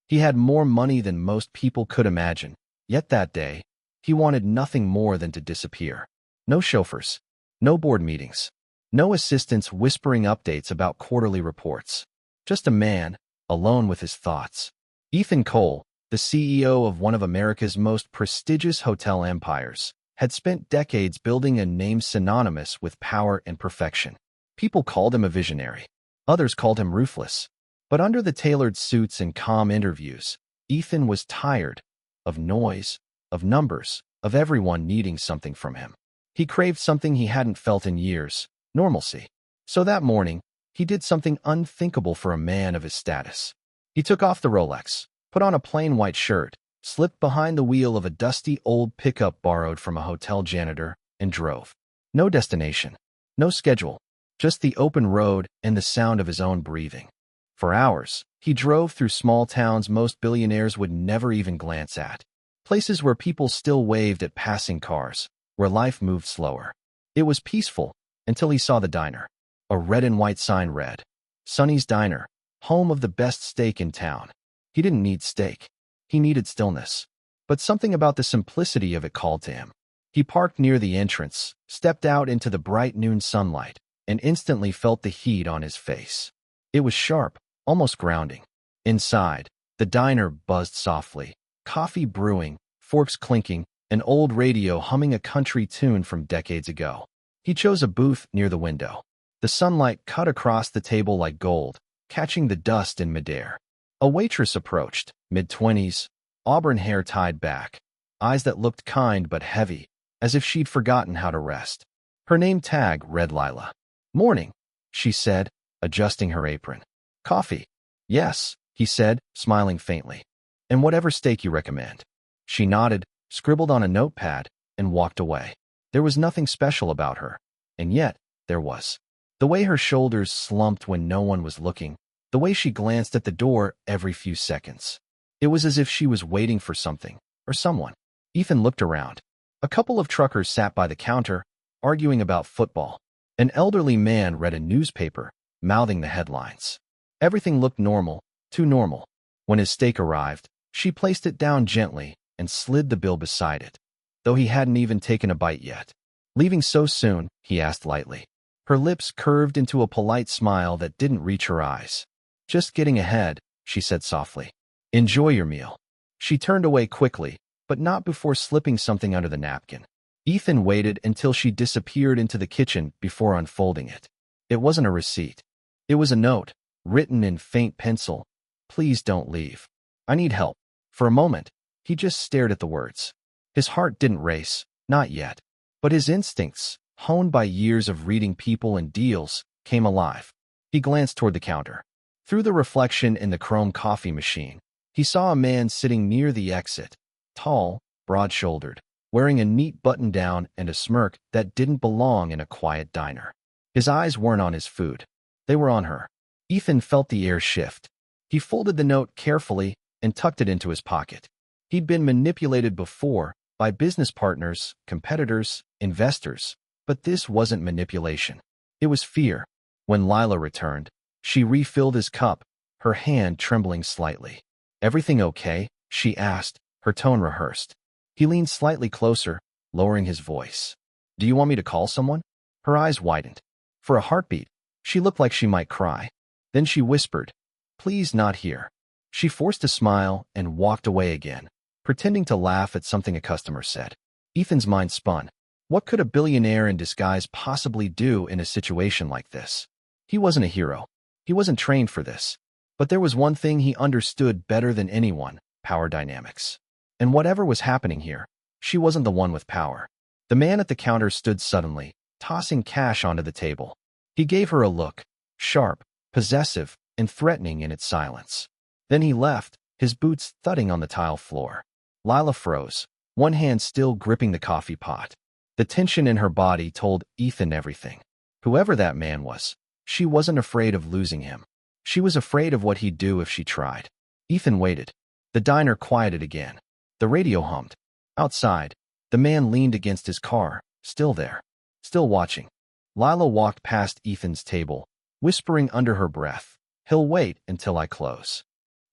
He had more money than most people could imagine, yet that day, he wanted nothing more than to disappear. No chauffeurs, no board meetings, no assistants whispering updates about quarterly reports. Just a man, alone with his thoughts. Ethan Cole, the CEO of one of America's most prestigious hotel empires, had spent decades building a name synonymous with power and perfection. People called him a visionary. Others called him ruthless. But under the tailored suits and calm interviews, Ethan was tired of noise, of numbers, of everyone needing something from him. He craved something he hadn't felt in years, normalcy. So that morning, he did something unthinkable for a man of his status. He took off the Rolex, put on a plain white shirt, slipped behind the wheel of a dusty old pickup borrowed from a hotel janitor, and drove. No destination, no schedule, just the open road and the sound of his own breathing. For hours, he drove through small towns most billionaires would never even glance at. Places where people still waved at passing cars, where life moved slower. It was peaceful until he saw the diner. A red and white sign read, "Sonny's Diner, home of the best steak in town." He didn't need steak. He needed stillness. But something about the simplicity of it called to him. He parked near the entrance, stepped out into the bright noon sunlight, and instantly felt the heat on his face. It was sharp, almost grounding. Inside, the diner buzzed softly, coffee brewing, forks clinking, an old radio humming a country tune from decades ago. He chose a booth near the window. The sunlight cut across the table like gold, catching the dust in midair. A waitress approached, mid-20s, auburn hair tied back, eyes that looked kind but heavy, as if she'd forgotten how to rest. Her name tag read Lila. "Morning," she said, adjusting her apron. "Coffee?" "Yes," he said, smiling faintly. "And whatever steak you recommend." She nodded, scribbled on a notepad, and walked away. There was nothing special about her, and yet there was. The way her shoulders slumped when no one was looking, the way she glanced at the door every few seconds. It was as if she was waiting for something, or someone. Ethan looked around. A couple of truckers sat by the counter, arguing about football. An elderly man read a newspaper, mouthing the headlines. Everything looked normal, too normal. When his steak arrived, she placed it down gently and slid the bill beside it, though he hadn't even taken a bite yet. "Leaving so soon?" he asked lightly. Her lips curved into a polite smile that didn't reach her eyes. "Just getting ahead," she said softly. "Enjoy your meal." She turned away quickly, but not before slipping something under the napkin. Ethan waited until she disappeared into the kitchen before unfolding it. It wasn't a receipt. It was a note, written in faint pencil. "Please don't leave. I need help." For a moment, he just stared at the words. His heart didn't race, not yet. But his instincts, honed by years of reading people and deals, came alive. He glanced toward the counter. Through the reflection in the chrome coffee machine, he saw a man sitting near the exit, tall, broad-shouldered, wearing a neat button-down and a smirk that didn't belong in a quiet diner. His eyes weren't on his food. They were on her. Ethan felt the air shift. He folded the note carefully and tucked it into his pocket. He'd been manipulated before by business partners, competitors, investors, but this wasn't manipulation. It was fear. When Lila returned, she refilled his cup, her hand trembling slightly. "Everything okay?" she asked, her tone rehearsed. He leaned slightly closer, lowering his voice. "Do you want me to call someone?" Her eyes widened. For a heartbeat, she looked like she might cry. Then she whispered, "Please not here." She forced a smile and walked away again, pretending to laugh at something a customer said. Ethan's mind spun. What could a billionaire in disguise possibly do in a situation like this? He wasn't a hero. He wasn't trained for this. But there was one thing he understood better than anyone: power dynamics. And whatever was happening here, she wasn't the one with power. The man at the counter stood suddenly, tossing cash onto the table. He gave her a look, sharp, possessive, and threatening in its silence. Then he left, his boots thudding on the tile floor. Lila froze, one hand still gripping the coffee pot. The tension in her body told Ethan everything. Whoever that man was, she wasn't afraid of losing him. She was afraid of what he'd do if she tried. Ethan waited. The diner quieted again. The radio hummed. Outside, the man leaned against his car, still there, still watching. Lila walked past Ethan's table, whispering under her breath, "He'll wait until I close."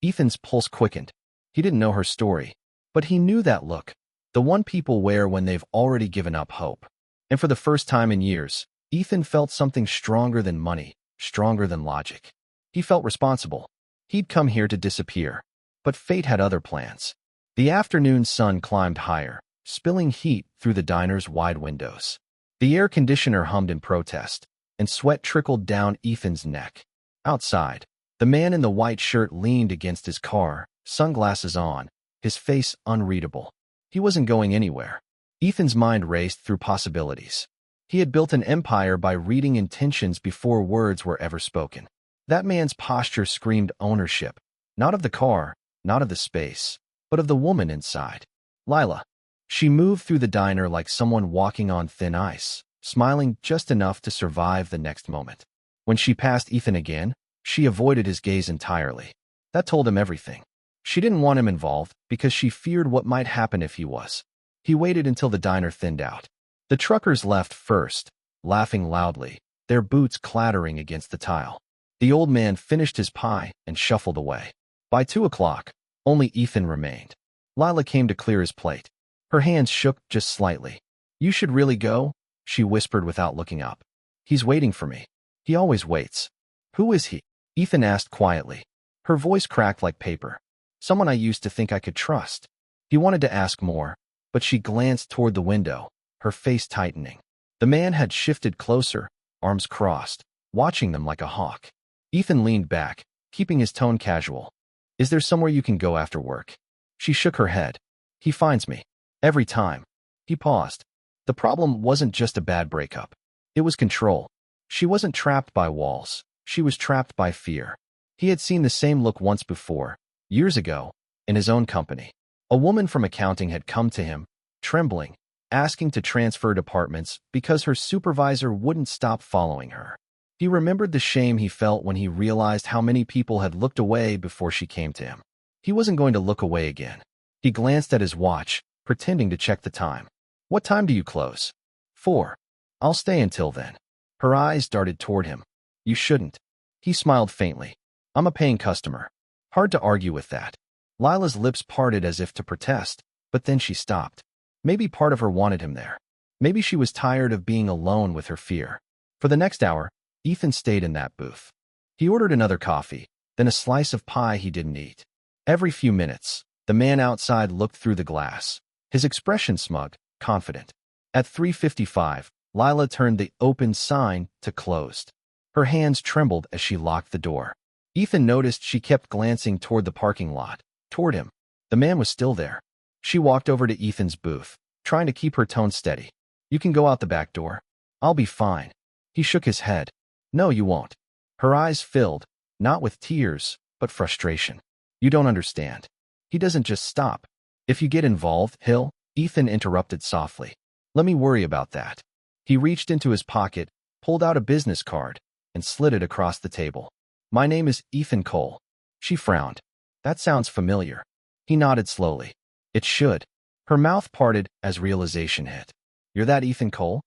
Ethan's pulse quickened. He didn't know her story, but he knew that look, the one people wear when they've already given up hope. And for the first time in years, Ethan felt something stronger than money, stronger than logic. He felt responsible. He'd come here to disappear, but fate had other plans. The afternoon sun climbed higher, spilling heat through the diner's wide windows. The air conditioner hummed in protest, and sweat trickled down Ethan's neck. Outside, the man in the white shirt leaned against his car, sunglasses on, his face unreadable. He wasn't going anywhere. Ethan's mind raced through possibilities. He had built an empire by reading intentions before words were ever spoken. That man's posture screamed ownership, not of the car, not of the space, but of the woman inside. Lila. She moved through the diner like someone walking on thin ice, smiling just enough to survive the next moment. When she passed Ethan again, she avoided his gaze entirely. That told him everything. She didn't want him involved because she feared what might happen if he was. He waited until the diner thinned out. The truckers left first, laughing loudly, their boots clattering against the tile. The old man finished his pie and shuffled away. By 2 o'clock, only Ethan remained. Lila came to clear his plate. Her hands shook just slightly. "You should really go," she whispered without looking up. "He's waiting for me. He always waits." "Who is he?" Ethan asked quietly. Her voice cracked like paper. "Someone I used to think I could trust." He wanted to ask more, but she glanced toward the window, her face tightening. The man had shifted closer, arms crossed, watching them like a hawk. Ethan leaned back, keeping his tone casual. "Is there somewhere you can go after work?" She shook her head. "He finds me. Every time." He paused. The problem wasn't just a bad breakup. It was control. She wasn't trapped by walls. She was trapped by fear. He had seen the same look once before, years ago, in his own company. A woman from accounting had come to him, trembling, asking to transfer departments because her supervisor wouldn't stop following her. He remembered the shame he felt when he realized how many people had looked away before she came to him. He wasn't going to look away again. He glanced at his watch, pretending to check the time. "What time do you close?" 4. "I'll stay until then." Her eyes darted toward him. "You shouldn't." He smiled faintly. "I'm a paying customer." Hard to argue with that. Lila's lips parted as if to protest, but then she stopped. Maybe part of her wanted him there. Maybe she was tired of being alone with her fear. For the next hour, Ethan stayed in that booth. He ordered another coffee, then a slice of pie he didn't eat. Every few minutes, the man outside looked through the glass, his expression smug, confident. At 3:55, Lila turned the open sign to closed. Her hands trembled as she locked the door. Ethan noticed she kept glancing toward the parking lot, toward him. The man was still there. She walked over to Ethan's booth, trying to keep her tone steady. "You can go out the back door. I'll be fine." He shook his head. "No, you won't." Her eyes filled, not with tears, but frustration. "You don't understand. He doesn't just stop. If you get involved, he'll—" Ethan interrupted softly. "Let me worry about that." He reached into his pocket, pulled out a business card, and slid it across the table. "My name is Ethan Cole." She frowned. "That sounds familiar." He nodded slowly. "It should." Her mouth parted as realization hit. "You're that Ethan Cole?"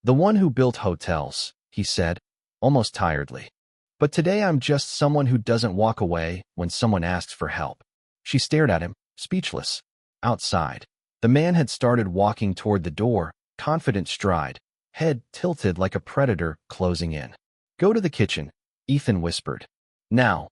"The one who built hotels," he said, almost tiredly. "But today I'm just someone who doesn't walk away when someone asks for help." She stared at him, speechless. Outside, the man had started walking toward the door, confident stride, head tilted like a predator closing in. "Go to the kitchen," Ethan whispered. "Now."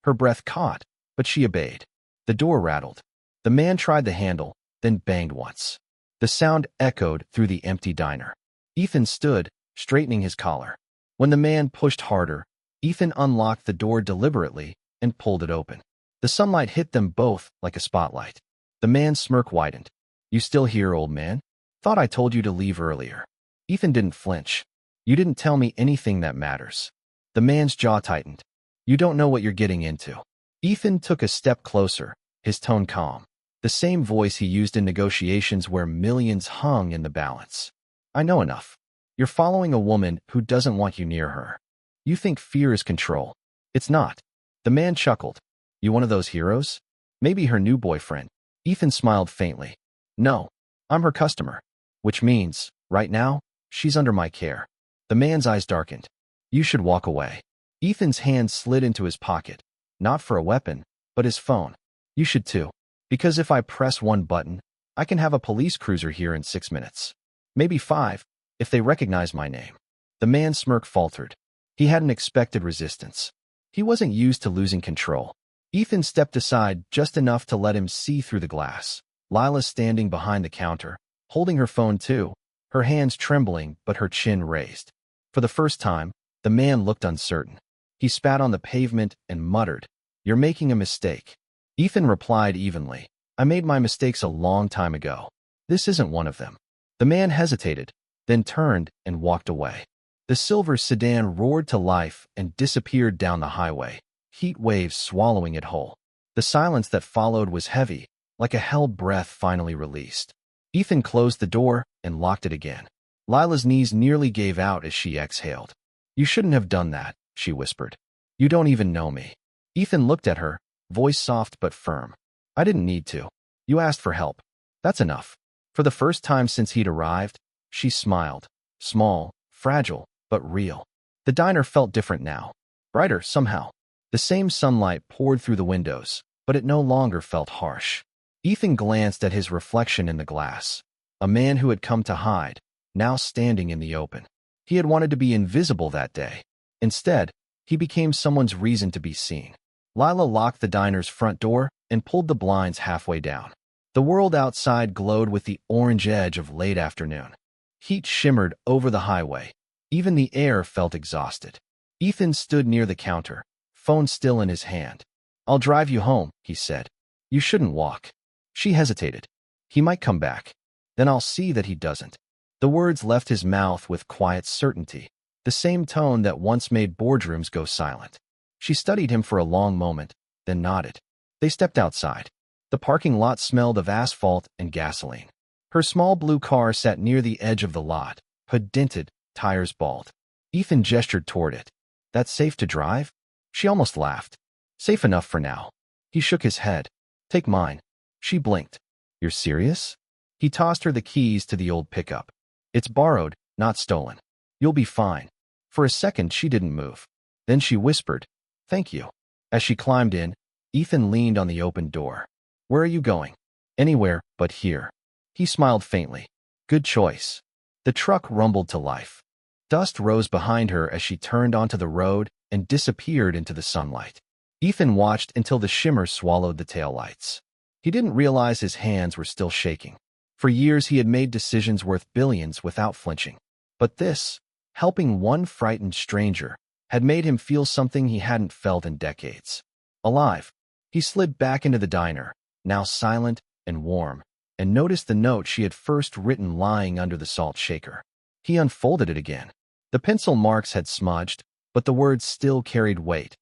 Her breath caught, but she obeyed. The door rattled. The man tried the handle, then banged once. The sound echoed through the empty diner. Ethan stood, straightening his collar. When the man pushed harder, Ethan unlocked the door deliberately and pulled it open. The sunlight hit them both like a spotlight. The man's smirk widened. "You still here, old man? Thought I told you to leave earlier." Ethan didn't flinch. "You didn't tell me anything that matters." The man's jaw tightened. "You don't know what you're getting into." Ethan took a step closer, his tone calm. The same voice he used in negotiations where millions hung in the balance. "I know enough. You're following a woman who doesn't want you near her. You think fear is control. It's not." The man chuckled. "You one of those heroes? Maybe her new boyfriend." Ethan smiled faintly. "No, I'm her customer. Which means, right now, she's under my care." The man's eyes darkened. "You should walk away." Ethan's hand slid into his pocket, not for a weapon, but his phone. You should too. Because if I press one button, I can have a police cruiser here in 6 minutes. Maybe 5, if they recognize my name. The man's smirk faltered. He hadn't expected resistance. He wasn't used to losing control. Ethan stepped aside just enough to let him see through the glass. Lila standing behind the counter, holding her phone too, her hands trembling but her chin raised. For the first time, the man looked uncertain. He spat on the pavement and muttered, "You're making a mistake." Ethan replied evenly, "I made my mistakes a long time ago. This isn't one of them." The man hesitated, then turned and walked away. The silver sedan roared to life and disappeared down the highway, heat waves swallowing it whole. The silence that followed was heavy, like a held breath finally released. Ethan closed the door and locked it again. Lila's knees nearly gave out as she exhaled. "You shouldn't have done that," she whispered. "You don't even know me." Ethan looked at her, voice soft but firm. "I didn't need to. You asked for help. That's enough." For the first time since he'd arrived, she smiled. Small, fragile, but real. The diner felt different now. Brighter, somehow. The same sunlight poured through the windows, but it no longer felt harsh. Ethan glanced at his reflection in the glass. A man who had come to hide, now standing in the open. He had wanted to be invisible that day. Instead, he became someone's reason to be seen. Lila locked the diner's front door and pulled the blinds halfway down. The world outside glowed with the orange edge of late afternoon. Heat shimmered over the highway. Even the air felt exhausted. Ethan stood near the counter, phone still in his hand. "I'll drive you home," he said. "You shouldn't walk." She hesitated. "He might come back. Then I'll see that he doesn't." The words left his mouth with quiet certainty, the same tone that once made boardrooms go silent. She studied him for a long moment, then nodded. They stepped outside. The parking lot smelled of asphalt and gasoline. Her small blue car sat near the edge of the lot, hood dinted, tires bald. Ethan gestured toward it. "That's safe to drive?" She almost laughed. "Safe enough for now." He shook his head. "Take mine." She blinked. "You're serious?" He tossed her the keys to the old pickup. "It's borrowed, not stolen. You'll be fine." For a second, she didn't move. Then she whispered, "Thank you." As she climbed in, Ethan leaned on the open door. "Where are you going?" "Anywhere but here." He smiled faintly. "Good choice." The truck rumbled to life. Dust rose behind her as she turned onto the road and disappeared into the sunlight. Ethan watched until the shimmer swallowed the taillights. He didn't realize his hands were still shaking. For years he had made decisions worth billions without flinching. But this, helping one frightened stranger, had made him feel something he hadn't felt in decades. Alive. He slid back into the diner, now silent and warm, and noticed the note she had first written lying under the salt shaker. He unfolded it again. The pencil marks had smudged, but the words still carried weight.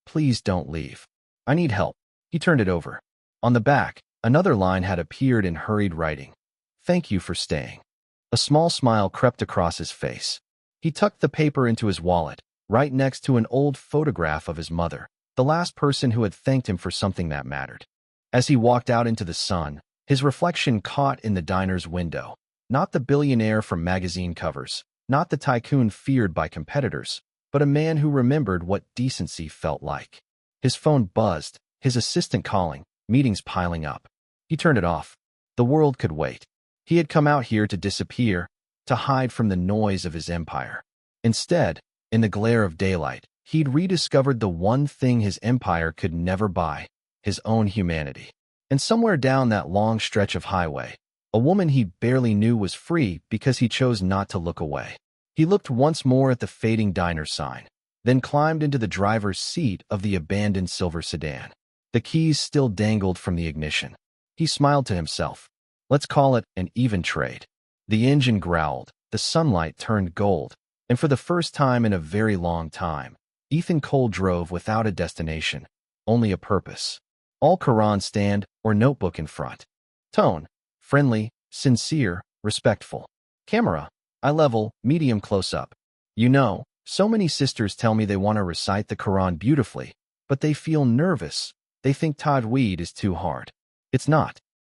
"Please don't leave. I need help." He turned it over. On the back, another line had appeared in hurried writing. "Thank you for staying." A small smile crept across his face. He tucked the paper into his wallet, right next to an old photograph of his mother, the last person who had thanked him for something that mattered. As he walked out into the sun, his reflection caught in the diner's window. Not the billionaire from magazine covers, not the tycoon feared by competitors, but a man who remembered what decency felt like. His phone buzzed, his assistant calling, meetings piling up. He turned it off. The world could wait. He had come out here to disappear, to hide from the noise of his empire. Instead, in the glare of daylight, he'd rediscovered the one thing his empire could never buy, his own humanity. And somewhere down that long stretch of highway, a woman he barely knew was free because he chose not to look away. He looked once more at the fading diner sign, then climbed into the driver's seat of the abandoned silver sedan. The keys still dangled from the ignition. He smiled to himself. Let's call it an even trade. The engine growled, the sunlight turned gold, and for the first time in a very long time, Ethan Cole drove without a destination, only a purpose. All Quran stand or notebook in front. Tone, friendly, sincere, respectful. Camera, eye level, medium close-up. You know, so many sisters tell me they want to recite the Quran beautifully, but they feel nervous. They think tajweed is too hard. It's not.